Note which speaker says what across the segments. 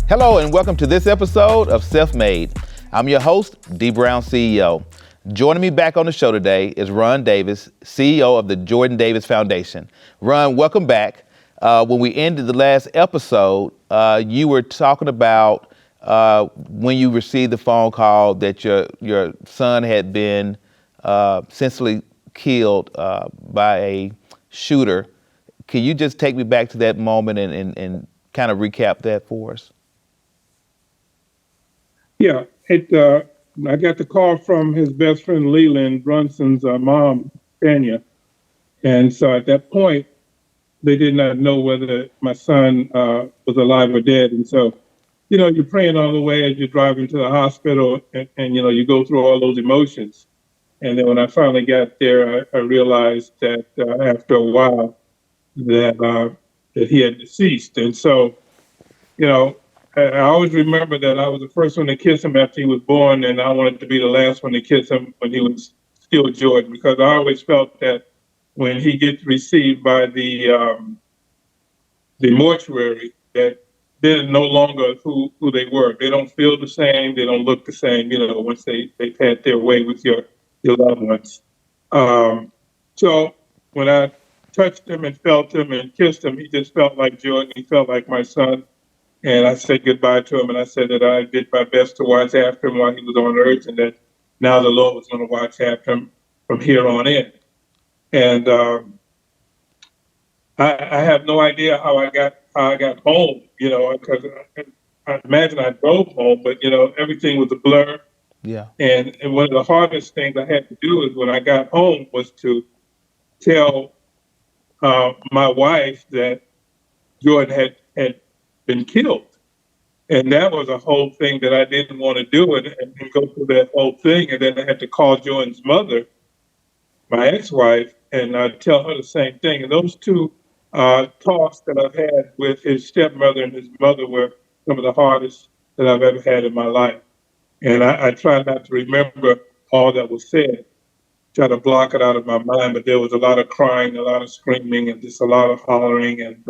Speaker 1: Hello and welcome to this episode of Self-Made. I'm your host, Dee Brown CEO. Joining me back on the show today is Ron Davis, CEO of the Jordan Davis Foundation. Ron, welcome back. When we ended the last episode, you were talking about when you received the phone call that your son had been senselessly killed by a shooter. Can you just take me back to that moment and kind of recap that for us?
Speaker 2: Yeah, I got the call from his best friend Leland Brunson's mom, Tanya. And so at that point, they did not know whether my son was alive or dead. And so, you're praying all the way as you're driving to the hospital and you go through all those emotions. And then when I finally got there, I realized that after a while that he had deceased. And so, I always remember that I was the first one to kiss him after he was born, and I wanted to be the last one to kiss him when he was still Jordan, because I always felt that when he gets received by the mortuary, that they're no longer who they were. They don't feel the same. They don't look the same, once they've had their way with your loved ones. So when I touched him and felt him and kissed him, he just felt like Jordan. He felt like my son. And I said goodbye to him, and I said that I did my best to watch after him while he was on earth, and that now the Lord was going to watch after him from here on in. And I have no idea how I got home, because I imagine I drove home, but everything was a blur.
Speaker 1: Yeah.
Speaker 2: And one of the hardest things I had to do is when I got home was to tell my wife that Jordan had been killed. And that was a whole thing that I didn't want to do and go through that whole thing. And then I had to call Jordan's mother, my ex-wife, and tell her the same thing. And those two talks that I've had with his stepmother and his mother were some of the hardest that I've ever had in my life. And I try not to remember all that was said, try to block it out of my mind. But there was a lot of crying, a lot of screaming, and just a lot of hollering. And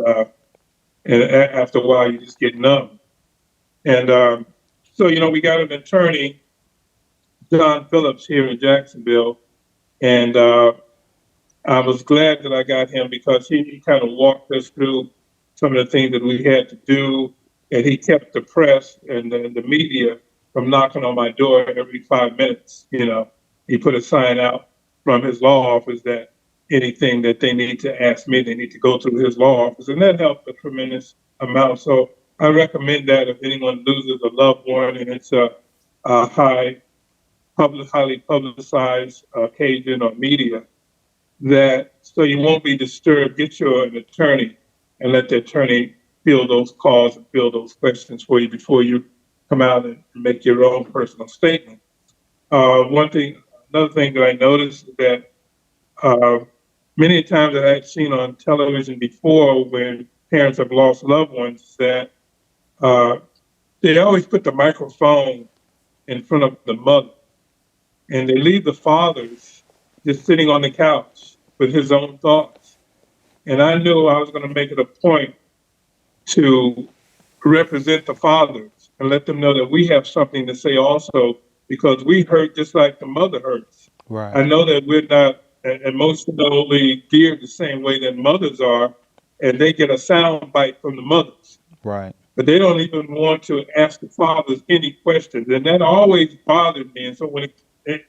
Speaker 2: after a while, you just get numb. And so, we got an attorney, John Phillips, here in Jacksonville. And I was glad that I got him because he kind of walked us through some of the things that we had to do. And he kept the press and the media from knocking on my door every 5 minutes. He put a sign out from his law office that anything that they need to ask me, they need to go through his law office. And that helped a tremendous amount. So I recommend that if anyone loses a loved one and it's a highly publicized occasion or media, that so you won't be disturbed, get you an attorney and let the attorney field those calls and field those questions for you before you come out and make your own personal statement. Another thing that I noticed is that many times that I've seen on television before when parents have lost loved ones, that they always put the microphone in front of the mother, and they leave the fathers just sitting on the couch with his own thoughts. And I knew I was going to make it a point to represent the fathers and let them know that we have something to say also, because we hurt just like the mother hurts.
Speaker 1: Right.
Speaker 2: I know that we're not emotionally geared the same way that mothers are, and they get a sound bite from the mothers.
Speaker 1: Right.
Speaker 2: But they don't even want to ask the fathers any questions. And that always bothered me. And so when it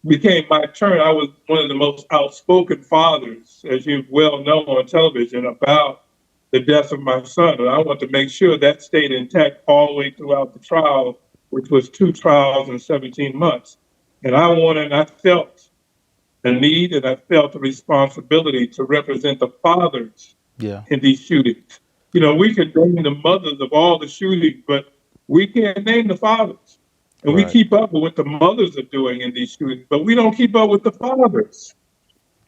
Speaker 2: became my turn, I was one of the most outspoken fathers, as you well know, on television about the death of my son. And I want to make sure that stayed intact all the way throughout the trial, which was 2 trials in 17 months. And I felt the need and I felt the responsibility to represent the fathers in these shootings. We can name the mothers of all the shootings, but we can't name the fathers. And we keep up with what the mothers are doing in these shootings, but we don't keep up with the fathers.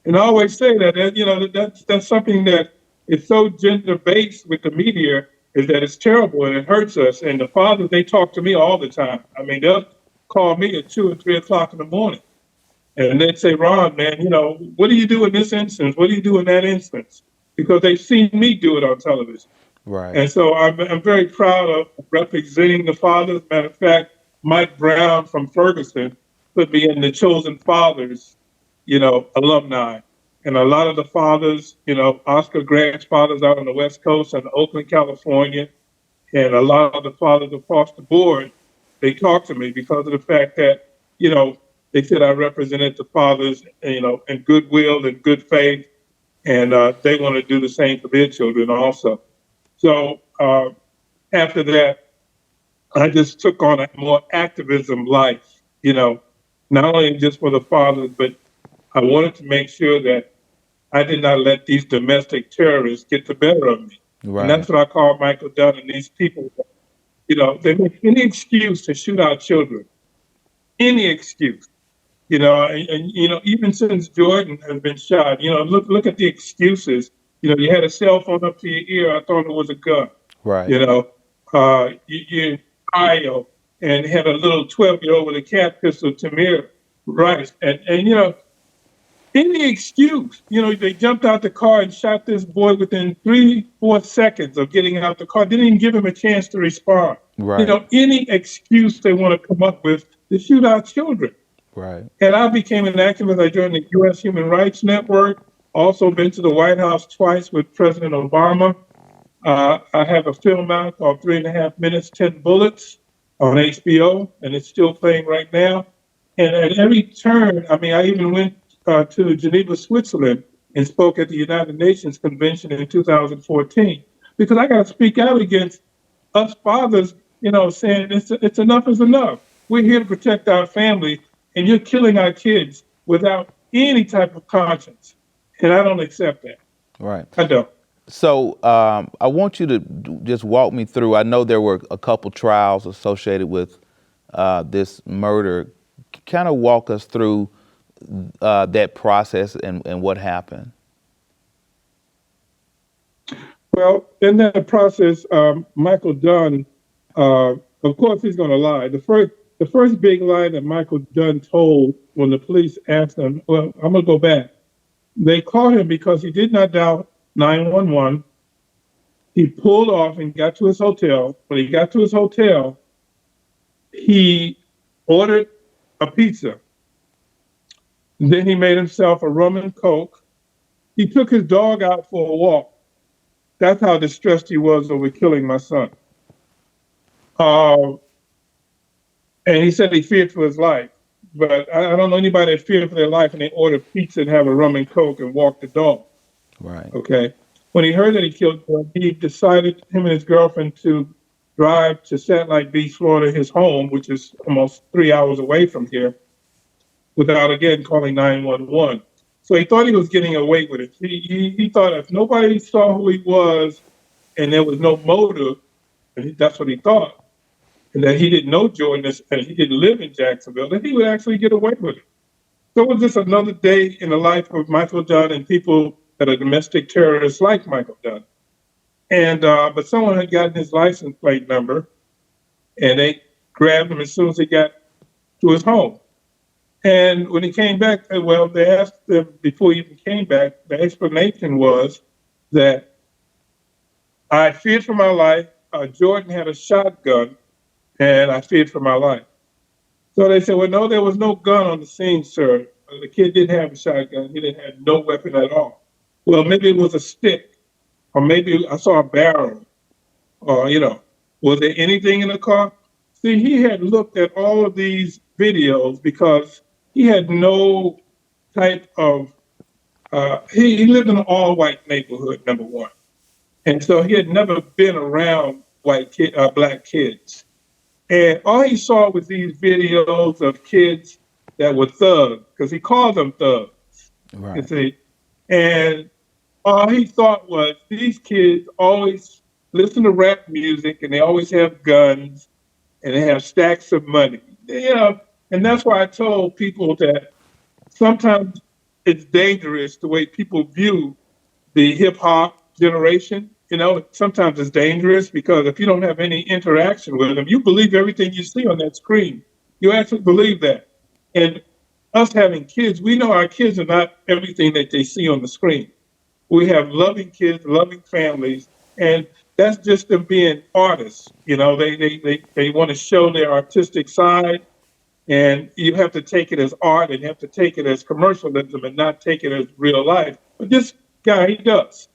Speaker 2: And I always say that, that's something that is so gender-based with the media, is that it's terrible and it hurts us. And the fathers, they talk to me all the time. I mean, they'll call me at 2 and 3 o'clock in the morning. And they'd say, Ron, man, what do you do in this instance? What do you do in that instance? Because they've seen me do it on television.
Speaker 1: Right.
Speaker 2: And so I'm very proud of representing the fathers. Matter of fact, Mike Brown from Ferguson put me in the Chosen Fathers, alumni. And a lot of the fathers, Oscar Grant's fathers out on the West Coast and Oakland, California, and a lot of the fathers across the board, they talked to me because of the fact that, they said I represented the fathers, in goodwill and good faith, and they want to do the same for their children also. So after that, I just took on a more activism life, not only just for the fathers, but I wanted to make sure that I did not let these domestic terrorists get the better of me. And
Speaker 1: Right.
Speaker 2: that's what I call Michael Dunn and these people. They make any excuse to shoot our children, any excuse. Even since Jordan has been shot, look at the excuses. You had a cell phone up to your ear. I thought it was a gun.
Speaker 1: Right.
Speaker 2: You in Ohio and had a little 12-year-old with a cat pistol, Tamir Rice, and any excuse. They jumped out the car and shot this boy within 3-4 seconds of getting out the car. Didn't even give him a chance to respond.
Speaker 1: Right.
Speaker 2: Any excuse they want to come up with to shoot our children.
Speaker 1: Right.
Speaker 2: And I became an activist. I joined the U.S. Human Rights Network. Also been to the White House twice with President Obama. I have a film out called 3.5 Minutes, 10 Bullets on HBO, and it's still playing right now. And at every turn, I even went to Geneva, Switzerland, and spoke at the United Nations Convention in 2014 because I got to speak out against us fathers, saying it's enough is enough. We're here to protect our family, and you're killing our kids without any type of conscience. And I don't accept that.
Speaker 1: Right.
Speaker 2: I don't.
Speaker 1: So I want you to just walk me through. I know there were a couple trials associated with this murder. Kind of walk us through that process and what happened.
Speaker 2: Well, in that process, Michael Dunn, of course, he's going to lie. The first big lie that Michael Dunn told when the police asked him, well, I'm going to go back. They caught him because he did not dial 911. He pulled off and got to his hotel. When he got to his hotel, he ordered a pizza. Then he made himself a rum and Coke. He took his dog out for a walk. That's how distressed he was over killing my son. And he said he feared for his life. But I don't know anybody that feared for their life and they order pizza and have a rum and Coke and walk the dog.
Speaker 1: Right.
Speaker 2: Okay. When he heard that he killed him, he decided, him and his girlfriend, to drive to Satellite Beach, Florida, his home, which is almost 3 hours away from here, without again calling 911. So he thought he was getting away with it. He thought if nobody saw who he was and there was no motive, and that's what he thought, and that he didn't know Jordan and he didn't live in Jacksonville, that he would actually get away with it. So it was just another day in the life of Michael Dunn and people that are domestic terrorists like Michael Dunn. And but someone had gotten his license plate number, and they grabbed him as soon as he got to his home. And when he came back, well, they asked him before he even came back, the explanation was that I feared for my life. Jordan had a shotgun, and I feared for my life. So they said, well, no, there was no gun on the scene, sir. The kid didn't have a shotgun. He didn't have no weapon at all. Well, maybe it was a stick, or maybe I saw a barrel, or, was there anything in the car? See, he had looked at all of these videos because he had no type of, he lived in an all-white neighborhood, number one. And so he had never been around black kids. And all he saw was these videos of kids that were thugs, because he called them thugs.
Speaker 1: Right.
Speaker 2: You see? And all he thought was these kids always listen to rap music and they always have guns and they have stacks of money. And that's why I told people that sometimes it's dangerous the way people view the hip hop generation. Sometimes it's dangerous because if you don't have any interaction with them, you believe everything you see on that screen. You actually believe that. And us having kids, we know our kids are not everything that they see on the screen. We have loving kids, loving families, and That's just them being artists. They want to show their artistic side, and you have to take it as art and you have to take it as commercialism and not take it as real life. But this guy, he does.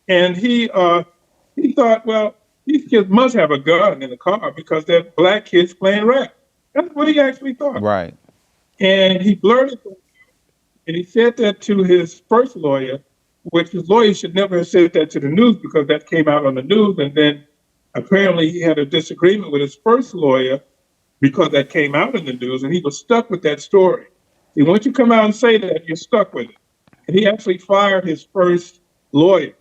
Speaker 2: And he thought, well, these kids must have a gun in the car because they're black kids playing rap. That's what he actually thought.
Speaker 1: Right.
Speaker 2: And he blurted that, and he said that to his first lawyer, which his lawyer should never have said that to the news because that came out on the news. And then apparently he had a disagreement with his first lawyer because that came out in the news, and he was stuck with that story. See, once you come out and say that, you're stuck with it. And he actually fired his first lawyer.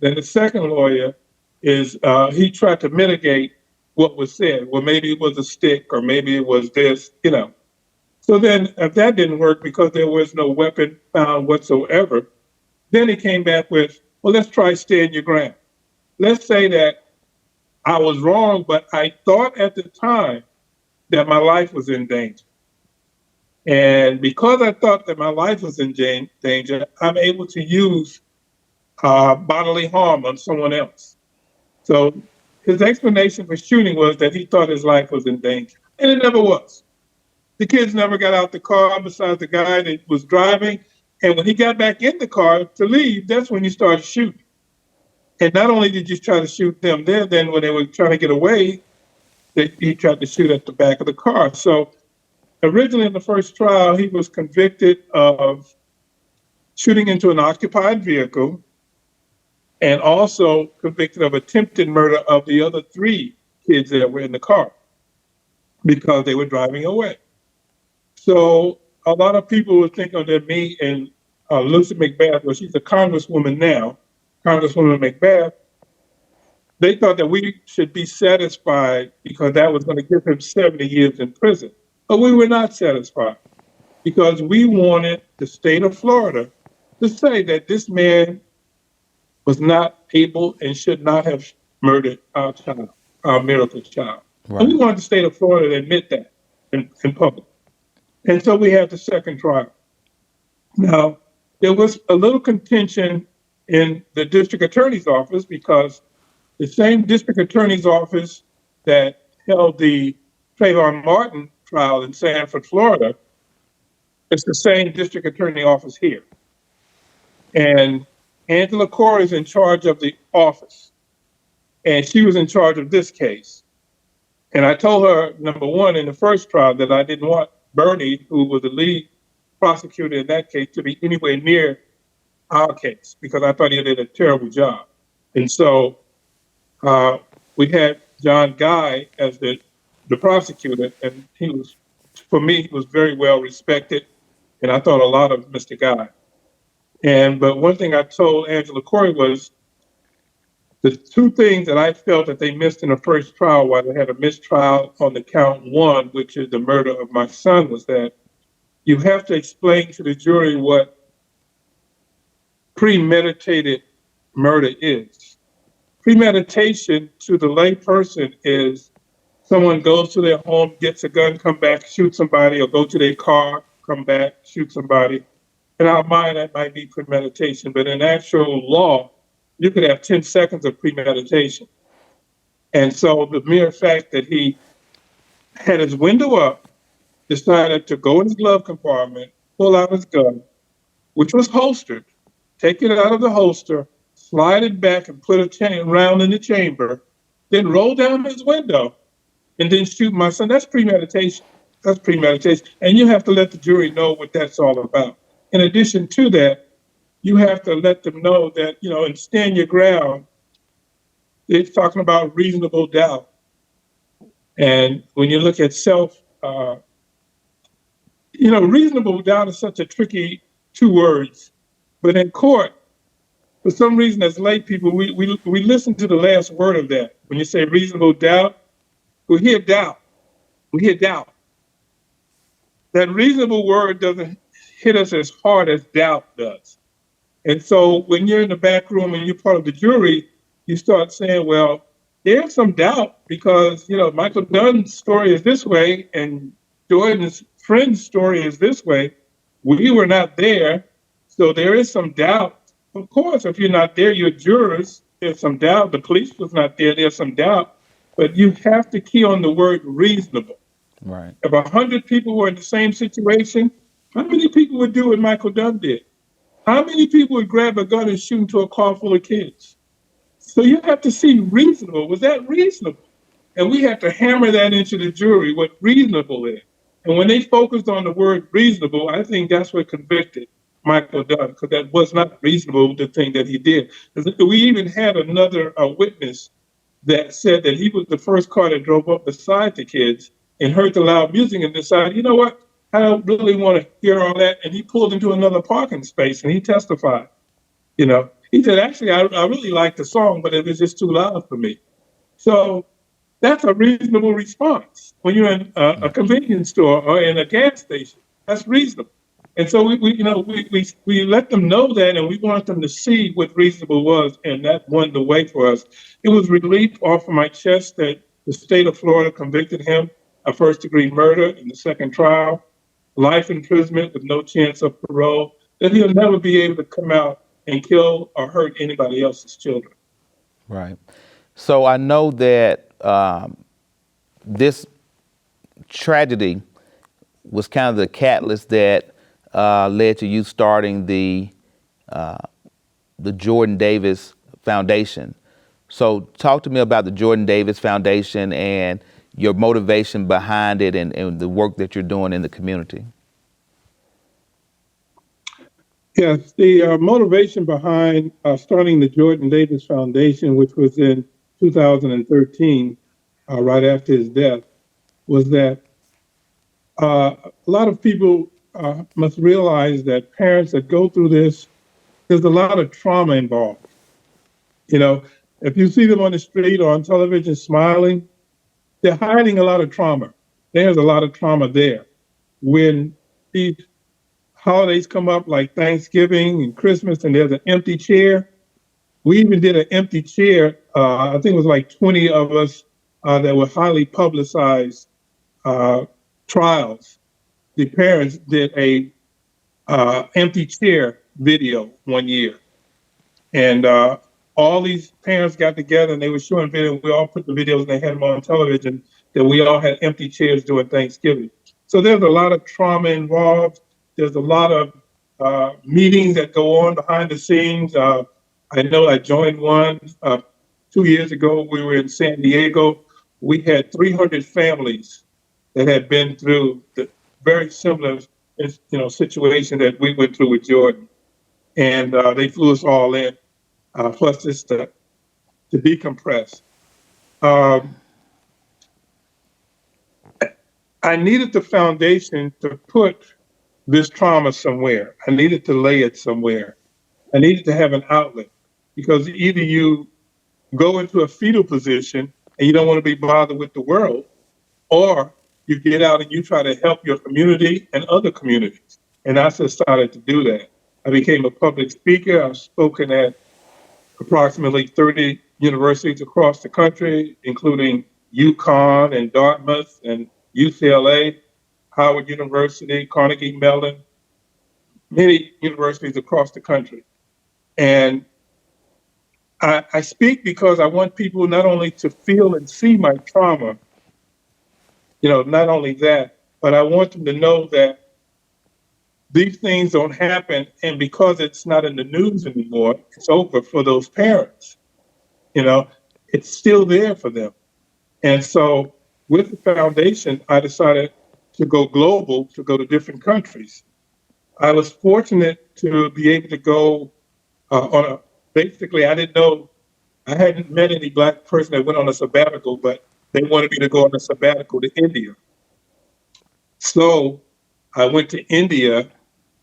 Speaker 2: Then the second lawyer is he tried to mitigate what was said. Well, maybe it was a stick, or maybe it was this. So then, if that didn't work because there was no weapon found whatsoever, then he came back with, well, let's try stand your ground. Let's say that I was wrong, but I thought at the time that my life was in danger. And because I thought that my life was in danger, I'm able to use bodily harm on someone else. So his explanation for shooting was that he thought his life was in danger, and it never was. The kids never got out the car besides the guy that was driving. And when he got back in the car to leave, that's when you started shooting. And not only did you try to shoot them there, then when they were trying to get away, he tried to shoot at the back of the car. So originally in the first trial, he was convicted of shooting into an occupied vehicle and also convicted of attempted murder of the other 3 kids that were in the car because they were driving away. So a lot of people were thinking that me and Lucy McBath, well, she's a congresswoman now, Congresswoman McBath, they thought that we should be satisfied because that was going to give him 70 years in prison. But we were not satisfied because we wanted the state of Florida to say that this man was not able and should not have murdered our child, our miracle child. Right. And we wanted the state of Florida to admit that in public. And so we had the second trial. Now, there was a little contention in the district attorney's office because the same district attorney's office that held the Trayvon Martin trial in Sanford, Florida, is the same district attorney office here. And Angela Corey is in charge of the office. And she was in charge of this case. And I told her, number one, in the first trial, that I didn't want Bernie, who was the lead prosecutor in that case, to be anywhere near our case because I thought he did a terrible job. And so we had John Guy as the prosecutor, and he was, for me, he was very well respected, and I thought a lot of Mr. Guy. But one thing I told Angela Corey was the 2 things that I felt that they missed in the first trial, while they had a mistrial on the count 1, which is the murder of my son, was that you have to explain to the jury what premeditated murder is. Premeditation to the lay person is someone goes to their home, gets a gun, come back, shoot somebody, or go to their car, come back, shoot somebody. In our mind, that might be premeditation, but in actual law, you could have 10 seconds of premeditation. And so the mere fact that he had his window up, decided to go in his glove compartment, pull out his gun, which was holstered, take it out of the holster, slide it back and put a round in the chamber, then roll down his window and then shoot my son. That's premeditation. That's premeditation. And you have to let the jury know what that's all about. In addition to that, you have to let them know that, and stand your ground, it's talking about reasonable doubt. And when you look at reasonable doubt is such a tricky 2 words. But in court, for some reason, as lay people, we listen to the last word of that. When you say reasonable doubt, we hear doubt. We hear doubt. That reasonable word doesn't hit us as hard as doubt does. And so when you're in the back room and you're part of the jury, you start saying, well, there's some doubt because, Michael Dunn's story is this way and Jordan's friend's story is this way. We were not there. So there is some doubt. Of course, if you're not there, you're jurors. there's some doubt. The police was not there. There's some doubt, but you have to key on the word reasonable.
Speaker 1: Right.
Speaker 2: If 100 people were in the same situation, how many people would do what Michael Dunn did? How many people would grab a gun and shoot into a car full of kids? So you have to see reasonable. Was that reasonable? And we have to hammer that into the jury what reasonable is. And when they focused on the word reasonable, I think that's what convicted Michael Dunn, because that was not reasonable, the thing that he did. We even had another witness that said that he was the first car that drove up beside the kids and heard the loud music and decided, you know what, I don't really want to hear all that. And he pulled into another parking space and he testified. He said, actually, I really liked the song, but it was just too loud for me. So that's a reasonable response. When you're in a convenience store or in a gas station, that's reasonable. And so we let them know that, and we want them to see what reasonable was, and that won the way for us. It was relief off of my chest that the state of Florida convicted him of first-degree murder in the second trial, life imprisonment with no chance of parole, that he'll never be able to come out and kill or hurt anybody else's children.
Speaker 1: Right. So I know that this tragedy was kind of the catalyst that led to you starting the Jordan Davis Foundation. So talk to me about the Jordan Davis Foundation and your motivation behind it and the work that you're doing in the community.
Speaker 2: Yes, the motivation behind starting the Jordan Davis Foundation, which was in 2013, right after his death, was that a lot of people must realize that parents that go through this, there's a lot of trauma involved. If you see them on the street or on television smiling, they're hiding a lot of trauma. There's a lot of trauma there. When these holidays come up like Thanksgiving and Christmas and there's an empty chair, we even did an empty chair. I think it was like 20 of us that were highly publicized trials. The parents did a empty chair video one year. And all these parents got together and they were showing videos. We all put the videos and they had them on television that we all had empty chairs during Thanksgiving. So there's a lot of trauma involved. There's a lot of meetings that go on behind the scenes. I know I joined one 2 years ago. We were in San Diego. We had 300 families that had been through the very similar situation that we went through with Jordan. And they flew us all in, plus just to decompress. I needed the foundation to put this trauma somewhere. I needed to lay it somewhere. I needed to have an outlet, because either you go into a fetal position and you don't want to be bothered with the world, or you get out and you try to help your community and other communities. And I just started to do that. I became a public speaker. I've spoken at approximately 30 universities across the country, including UConn and Dartmouth and UCLA, Howard University, Carnegie Mellon, many universities across the country. And I speak because I want people not only to feel and see my trauma, not only that, but I want them to know that these things don't happen. And because it's not in the news anymore, it's over for those parents. It's still there for them. And so with the foundation, I decided to go global, to go to different countries. I was fortunate to be able to go basically, I didn't know, I hadn't met any Black person that went on a sabbatical, but they wanted me to go on a sabbatical to India. So I went to India,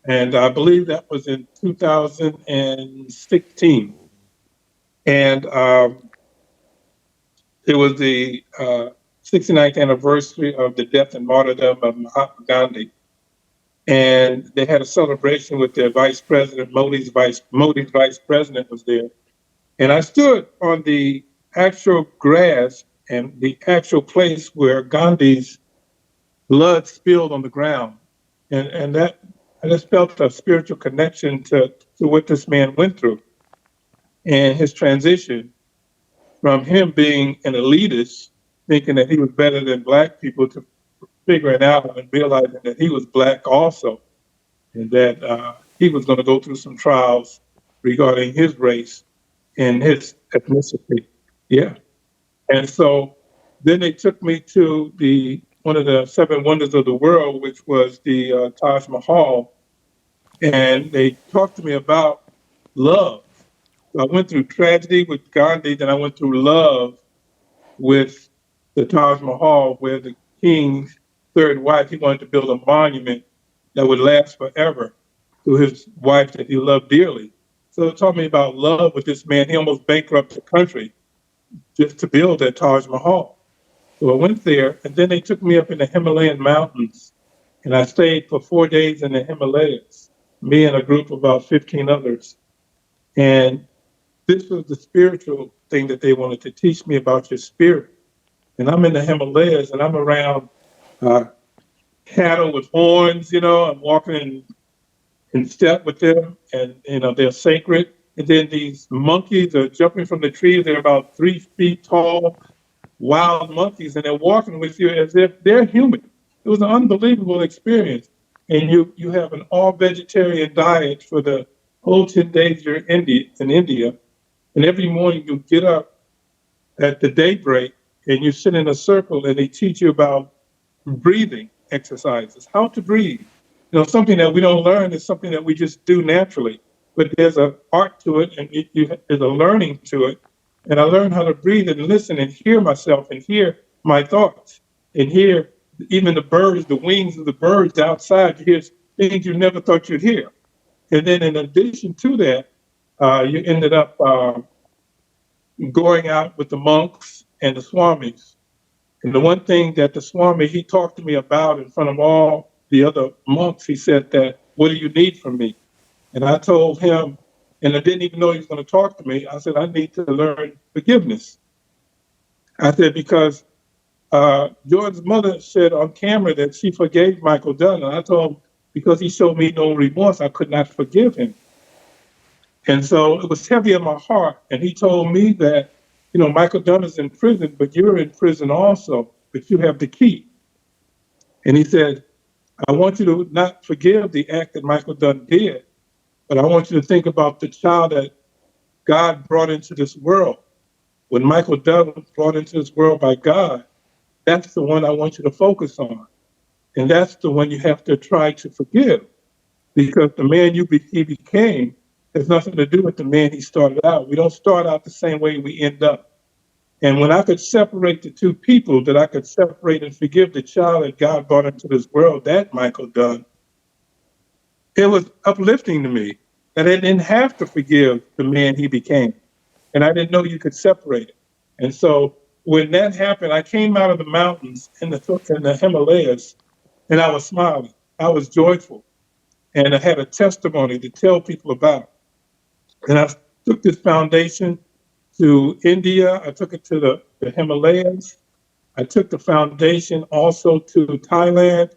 Speaker 2: and I believe that was in 2016. And it was the 69th anniversary of the death and martyrdom of Mahatma Gandhi. And they had a celebration with their vice president, Modi's vice president was there. And I stood on the actual grass and the actual place where Gandhi's blood spilled on the ground. And that I just felt a spiritual connection to what this man went through. and his transition from him being an elitist, thinking that he was better than black people, to figuring out and realizing that he was black also, and that he was going to go through some trials regarding his race and his ethnicity. Yeah. And so then they took me to the one of the seven wonders of the world, which was the Taj Mahal, and they talked to me about love. So I went through tragedy with Gandhi, then I went through love with the Taj Mahal, where the king's third wife, he wanted to build a monument that would last forever to his wife that he loved dearly. So it taught me about love with this man. He almost bankrupted the country just to build that Taj Mahal. So I went there, and then they took me up in the Himalayan mountains, and I stayed for 4 days in the Himalayas, me and a group of about 15 others. And this was the spiritual thing that they wanted to teach me about your spirit. And I'm in the Himalayas, and I'm around uh, cattle with horns. I'm walking in step with them, and they're sacred. And then these monkeys are jumping from the trees. They're about 3 feet tall, wild monkeys, and they're walking with you as if they're human. It was an unbelievable experience. And you have an all vegetarian diet for the whole 10 days you're in India. And every morning you get up at the daybreak and you sit in a circle, and they teach you about breathing exercises, how to breathe. Something that we don't learn is something that we just do naturally, but there's an art to it, and there's a learning to it. And I learned how to breathe and listen and hear myself and hear my thoughts and hear even the birds, the wings of the birds outside. You hear things you never thought you'd hear. And then in addition to that, you ended up going out with the monks and the swamis. And the one thing that the Swami, he talked to me about in front of all the other monks, he said that, what do you need from me? And I told him, and I didn't even know he was going to talk to me. I said, I need to learn forgiveness. I said, because Jordan's mother said on camera that she forgave Michael Dunn. And I told him, because he showed me no remorse, I could not forgive him. And so it was heavy in my heart. And he told me that, Michael Dunn is in prison, but you're in prison also, but you have the key. And he said, I want you to not forgive the act that Michael Dunn did, but I want you to think about the child that God brought into this world. When Michael Dunn was brought into this world by God, that's the one I want you to focus on. And that's the one you have to try to forgive, because the man he became has nothing to do with the man he started out. We don't start out the same way we end up. And when I could separate the two people, that I could separate and forgive the child that God brought into this world, that Michael Dunn, it was uplifting to me that I didn't have to forgive the man he became. And I didn't know you could separate it. And so when that happened, I came out of the mountains in the Himalayas, and I was smiling. I was joyful. And I had a testimony to tell people about. And I took this foundation to India. I took it to the Himalayas. I took the foundation also to Thailand.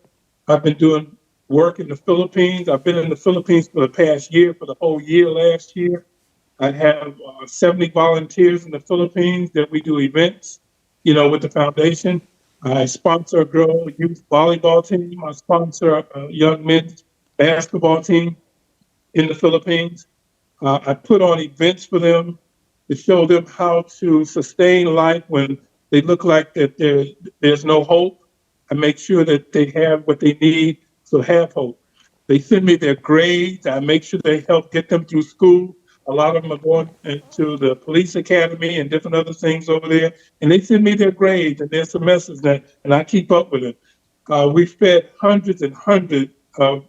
Speaker 2: I've been doing work in the Philippines. I've been in the Philippines for the past year, for the whole year last year. I have 70 volunteers in the Philippines that we do events, with the foundation. I sponsor a girl youth volleyball team. I sponsor a young men's basketball team in the Philippines. I put on events for them to show them how to sustain life when they look like that there's no hope. I make sure that they have what they need to have hope. They send me their grades. I make sure they help get them through school. A lot of them are going into the police academy and different other things over there. And they send me their grades and their semesters, and I keep up with it. We fed hundreds and hundreds of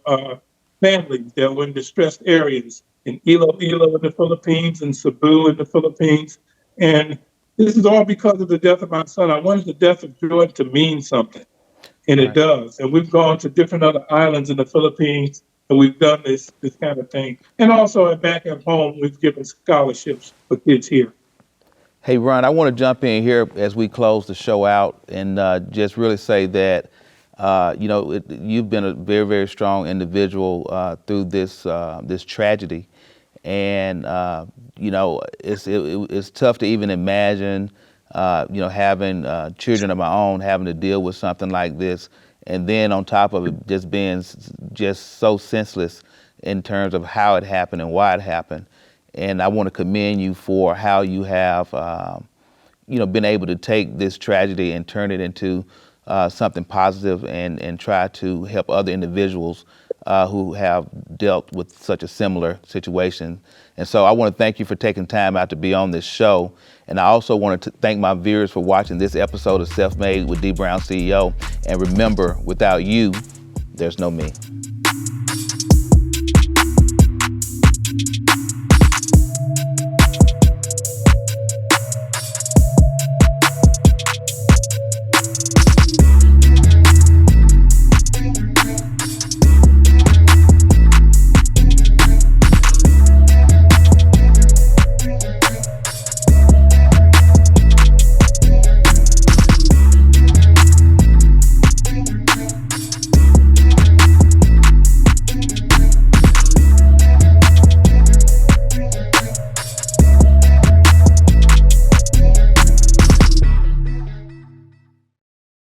Speaker 2: families that were in distressed areas in Iloilo in the Philippines and Cebu in the Philippines. And this is all because of the death of my son. I wanted the death of Jordan to mean something, and it does. And we've gone to different other islands in the Philippines, and we've done this kind of thing. And also back at home, we've given scholarships for kids here.
Speaker 1: Hey, Ron, I want to jump in here as we close the show out and just really say that, you've been a very, very strong individual through this tragedy. and it's tough to even imagine, having children of my own having to deal with something like this, and then on top of it, just being just so senseless in terms of how it happened and why it happened. And I want to commend you for how you have, been able to take this tragedy and turn it into something positive and try to help other individuals who have dealt with such a similar situation. And so I want to thank you for taking time out to be on this show. And I also wanted to thank my viewers for watching this episode of Self-Made with Dee Brown CEO. And remember, without you, there's no me.